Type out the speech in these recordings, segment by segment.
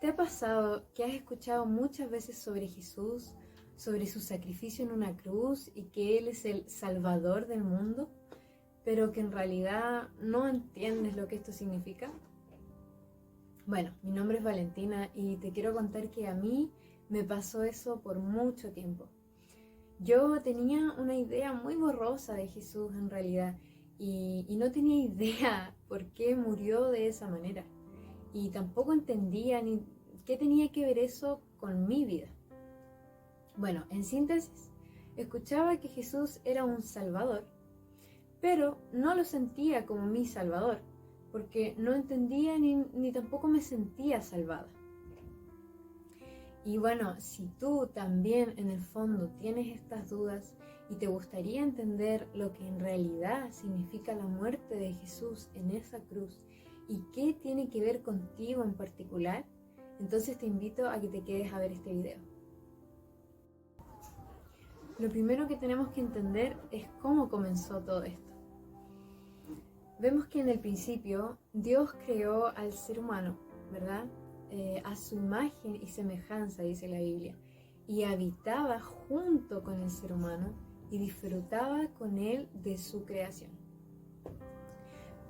¿Te ha pasado que has escuchado muchas veces sobre Jesús, sobre su sacrificio en una cruz y que Él es el Salvador del mundo, pero que en realidad no entiendes lo que esto significa? Bueno, mi nombre es Valentina y te quiero contar que a mí me pasó eso por mucho tiempo. Yo tenía una idea muy borrosa de Jesús en realidad y no tenía idea por qué murió de esa manera. Y tampoco entendía ni qué tenía que ver eso con mi vida. Bueno, en síntesis, escuchaba que Jesús era un salvador, pero no lo sentía como mi salvador, porque no entendía ni tampoco me sentía salvada. Y bueno, si tú también en el fondo tienes estas dudas y te gustaría entender lo que en realidad significa la muerte de Jesús en esa cruz y qué tiene que ver contigo en particular, entonces te invito a que te quedes a ver este video. Lo primero que tenemos que entender es cómo comenzó todo esto. Vemos que en el principio Dios creó al ser humano, ¿verdad? A su imagen y semejanza, dice la Biblia, y habitaba junto con el ser humano y disfrutaba con él de su creación.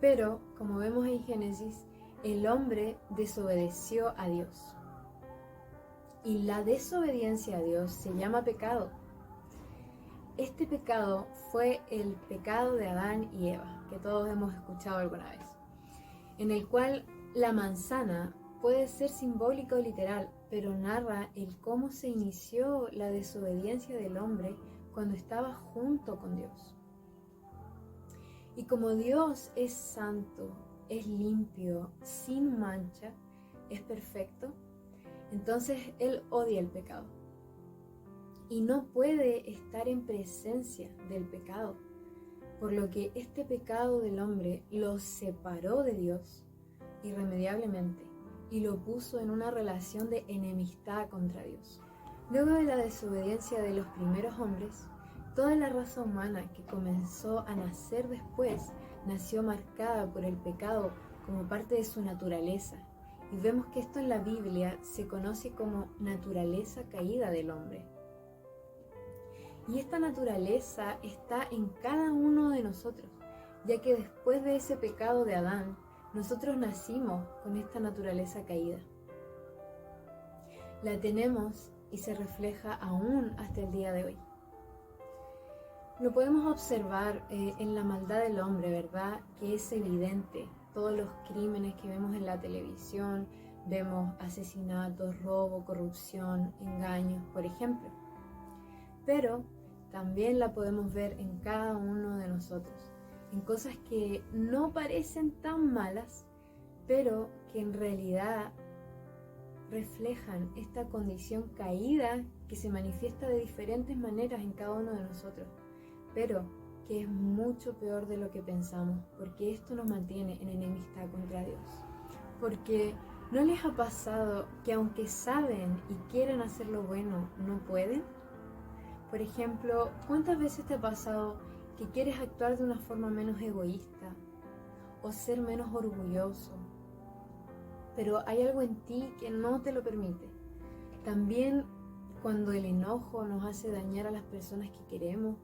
Pero, como vemos en Génesis, el hombre desobedeció a Dios. Y la desobediencia a Dios se llama pecado. Este pecado fue el pecado de Adán y Eva, que todos hemos escuchado alguna vez, en el cual la manzana puede ser simbólica o literal, pero narra el cómo se inició la desobediencia del hombre cuando estaba junto con Dios. Y como Dios es santo, es limpio, sin mancha, es perfecto, entonces Él odia el pecado. Y no puede estar en presencia del pecado, por lo que este pecado del hombre lo separó de Dios irremediablemente y lo puso en una relación de enemistad contra Dios. Luego de la desobediencia de los primeros hombres, toda la raza humana que comenzó a nacer después nació marcada por el pecado como parte de su naturaleza. Y vemos que esto en la Biblia se conoce como naturaleza caída del hombre. Y esta naturaleza está en cada uno de nosotros, ya que después de ese pecado de Adán, nosotros nacimos con esta naturaleza caída. La tenemos y se refleja aún hasta el día de hoy. Lo podemos observar en la maldad del hombre, ¿verdad? Que es evidente. Todos los crímenes que vemos en la televisión, vemos asesinatos, robo, corrupción, engaños, por ejemplo. Pero también la podemos ver en cada uno de nosotros, en cosas que no parecen tan malas, pero que en realidad reflejan esta condición caída que se manifiesta de diferentes maneras en cada uno de nosotros, pero que es mucho peor de lo que pensamos, porque esto nos mantiene en enemistad contra Dios. Porque ¿no les ha pasado que aunque saben y quieren hacer lo bueno, no pueden? Por ejemplo, ¿cuántas veces te ha pasado que quieres actuar de una forma menos egoísta o ser menos orgulloso, pero hay algo en ti que no te lo permite? También cuando el enojo nos hace dañar a las personas que queremos,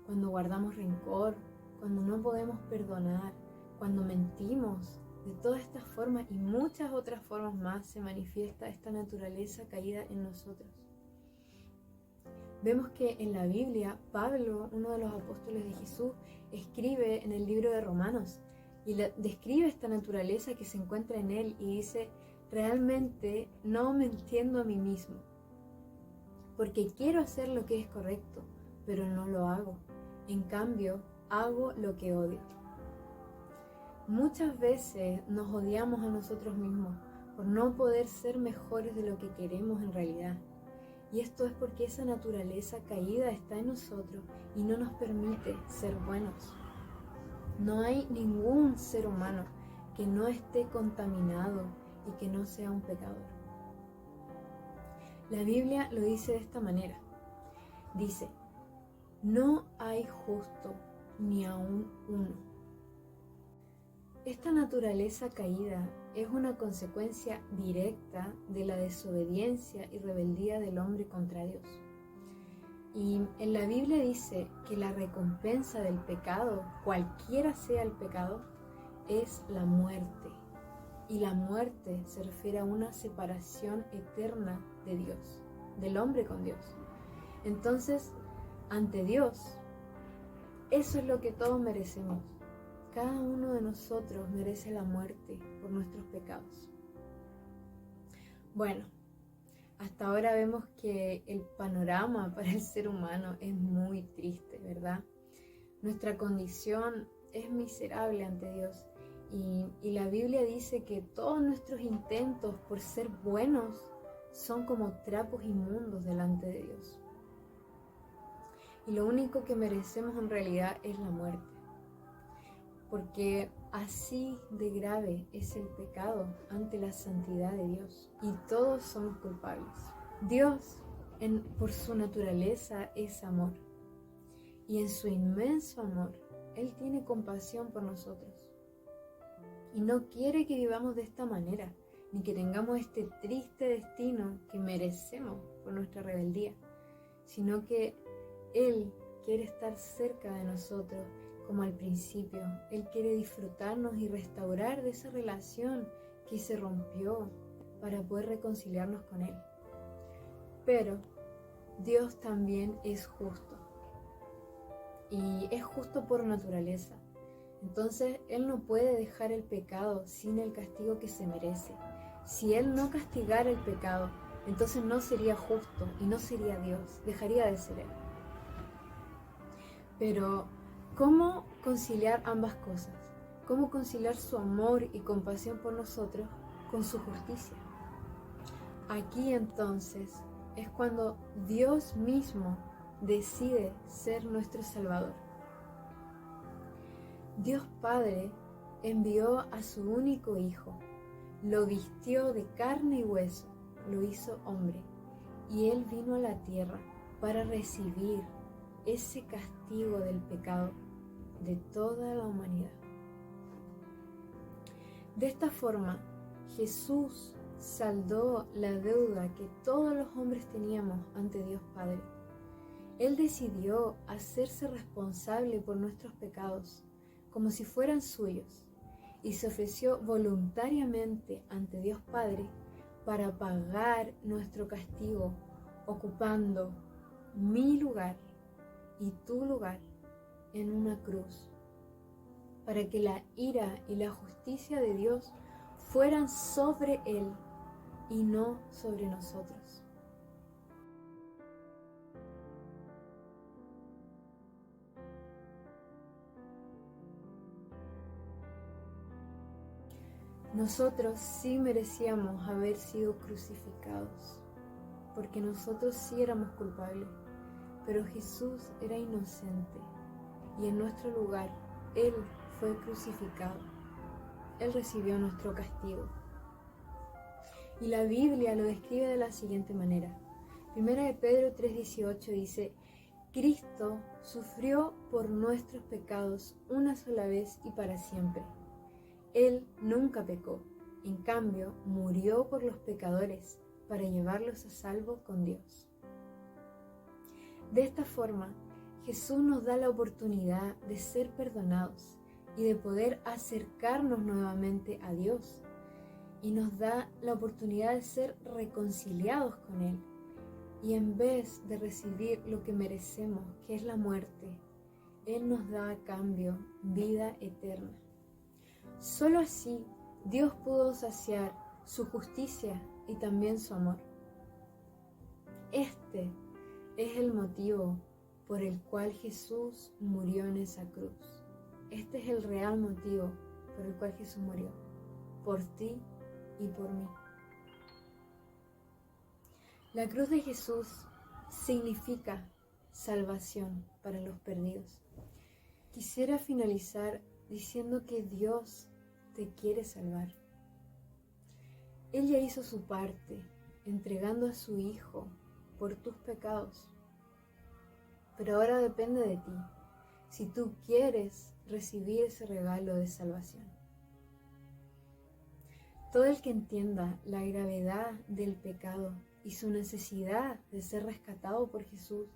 cuando guardamos rencor, cuando no podemos perdonar, cuando mentimos, de todas estas formas y muchas otras formas más se manifiesta esta naturaleza caída en nosotros. Vemos que en la Biblia, Pablo, uno de los apóstoles de Jesús, escribe en el libro de Romanos y describe esta naturaleza que se encuentra en él y dice: realmente no me entiendo a mí mismo, porque quiero hacer lo que es correcto, pero no lo hago. En cambio, hago lo que odio. Muchas veces nos odiamos a nosotros mismos por no poder ser mejores de lo que queremos en realidad. Y esto es porque esa naturaleza caída está en nosotros y no nos permite ser buenos. No hay ningún ser humano que no esté contaminado y que no sea un pecador. La Biblia lo dice de esta manera. Dice: no hay justo ni aún uno. Esta naturaleza caída es una consecuencia directa de la desobediencia y rebeldía del hombre contra Dios. Y en la Biblia dice que la recompensa del pecado, cualquiera sea el pecado, es la muerte. Y la muerte se refiere a una separación eterna de Dios, del hombre con Dios. Entonces, ante Dios, eso es lo que todos merecemos. Cada uno de nosotros merece la muerte por nuestros pecados. Bueno, hasta ahora vemos que el panorama para el ser humano es muy triste, ¿verdad? Nuestra condición es miserable ante Dios y la Biblia dice que todos nuestros intentos por ser buenos son como trapos inmundos delante de Dios. Y lo único que merecemos en realidad es la muerte. Porque así de grave es el pecado ante la santidad de Dios y todos somos culpables. Dios, por su naturaleza, es amor y en su inmenso amor, Él tiene compasión por nosotros y no quiere que vivamos de esta manera, ni que tengamos este triste destino que merecemos por nuestra rebeldía, sino que Él quiere estar cerca de nosotros como al principio. Él quiere disfrutarnos y restaurar de esa relación que se rompió para poder reconciliarnos con Él. Pero Dios también es justo y es justo por naturaleza. Entonces Él no puede dejar el pecado sin el castigo que se merece. Si Él no castigara el pecado, entonces no sería justo y no sería Dios, dejaría de ser Él. Pero ¿cómo conciliar ambas cosas? ¿Cómo conciliar su amor y compasión por nosotros con su justicia? Aquí entonces es cuando Dios mismo decide ser nuestro Salvador. Dios Padre envió a su único Hijo, lo vistió de carne y hueso, lo hizo hombre, y Él vino a la tierra para recibir ese castigo del pecado de toda la humanidad. De esta forma, Jesús saldó la deuda que todos los hombres teníamos ante Dios Padre. Él decidió hacerse responsable por nuestros pecados, como si fueran suyos, y se ofreció voluntariamente ante Dios Padre para pagar nuestro castigo, ocupando mi lugar y tu lugar en una cruz, para que la ira y la justicia de Dios fueran sobre Él y no sobre nosotros. Nosotros sí merecíamos haber sido crucificados, porque nosotros sí éramos culpables, pero Jesús era inocente y en nuestro lugar Él fue crucificado. Él recibió nuestro castigo. Y la Biblia lo describe de la siguiente manera. Primera de Pedro 3:18 dice: Cristo sufrió por nuestros pecados una sola vez y para siempre. Él nunca pecó, en cambio murió por los pecadores para llevarlos a salvo con Dios. De esta forma, Jesús nos da la oportunidad de ser perdonados y de poder acercarnos nuevamente a Dios. Y nos da la oportunidad de ser reconciliados con Él. Y en vez de recibir lo que merecemos, que es la muerte, Él nos da a cambio vida eterna. Solo así Dios pudo saciar su justicia y también su amor. Este es el motivo por el cual Jesús murió en esa cruz. Este es el real motivo por el cual Jesús murió, por ti y por mí. La cruz de Jesús significa salvación para los perdidos. Quisiera finalizar diciendo que Dios te quiere salvar. Él ya hizo su parte, entregando a su Hijo por tus pecados. Pero ahora depende de ti, si tú quieres recibir ese regalo de salvación. Todo el que entienda la gravedad del pecado y su necesidad de ser rescatado por Jesús,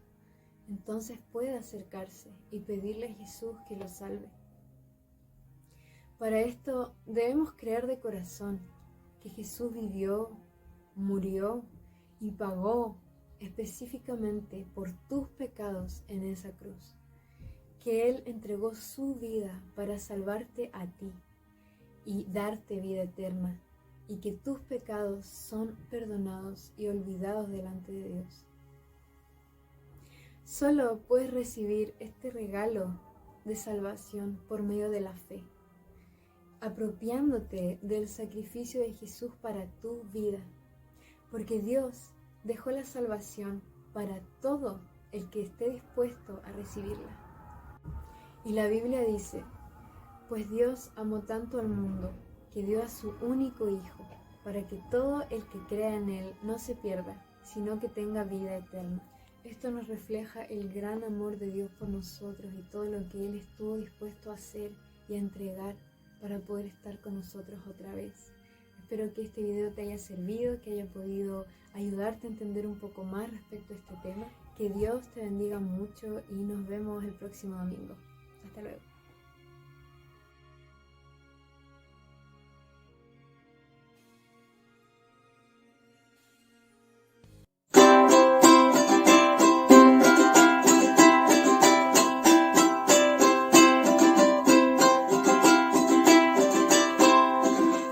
entonces puede acercarse y pedirle a Jesús que lo salve. Para esto debemos creer de corazón que Jesús vivió, murió y pagó específicamente por tus pecados en esa cruz, que Él entregó su vida para salvarte a ti y darte vida eterna, y que tus pecados son perdonados y olvidados delante de Dios. Solo puedes recibir este regalo de salvación por medio de la fe, apropiándote del sacrificio de Jesús para tu vida, porque Dios dejó la salvación para todo el que esté dispuesto a recibirla. Y la Biblia dice: pues Dios amó tanto al mundo que dio a su único Hijo, para que todo el que crea en Él no se pierda, sino que tenga vida eterna. Esto nos refleja el gran amor de Dios por nosotros y todo lo que Él estuvo dispuesto a hacer y a entregar para poder estar con nosotros otra vez. Espero que este video te haya servido, que haya podido ayudarte a entender un poco más respecto a este tema. Que Dios te bendiga mucho y nos vemos el próximo domingo. Hasta luego.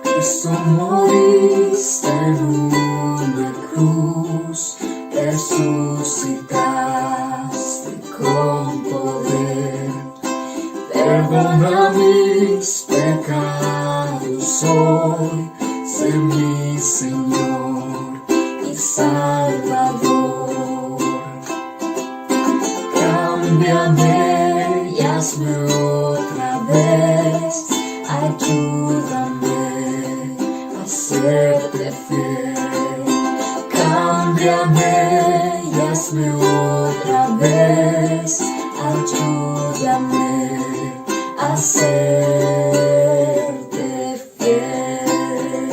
Cristo moriste en una cruz, resucitaste con poder. Perdona mis pecados hoy, sé mi Señor y Salvador. Cámbiame y hazme otra vez, ayúdame a serte fiel. Cámbiame y hazme otra vez, ayúdame a serte fiel.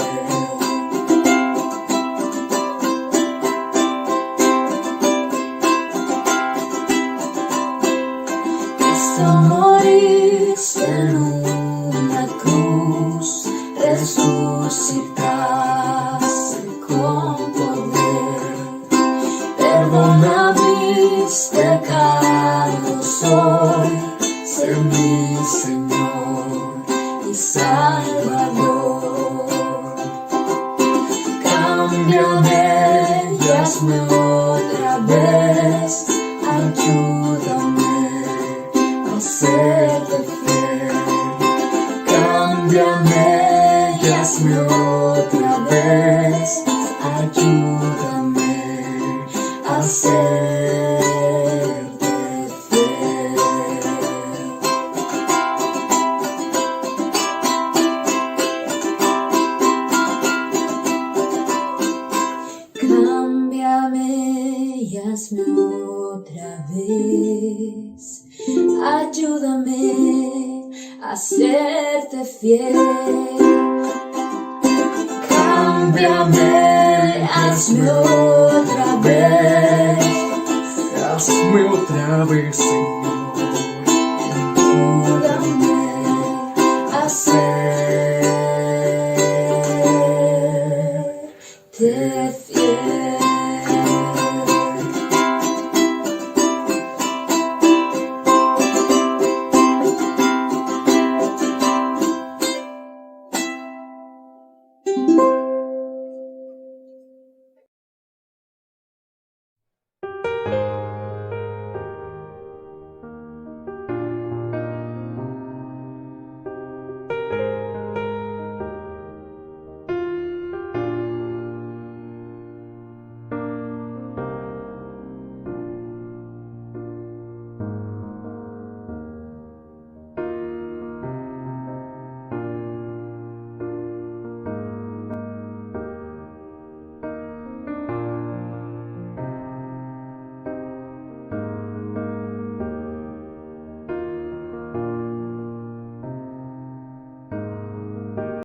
Cristo moriste en una cruz, resucitaste con poder. Perdona mis pecados hoy, sé mi Señor y Salvador. Cámbiame y hazme otra vez, ayúdame a serte fiel. Cámbiame y hazme otra vez, ayúdame a serte fiel. Cámbiame y hazme otra vez, ayúdame a serte fiel. Cámbiame, hazme otra vez, Señor, ayúdame a ser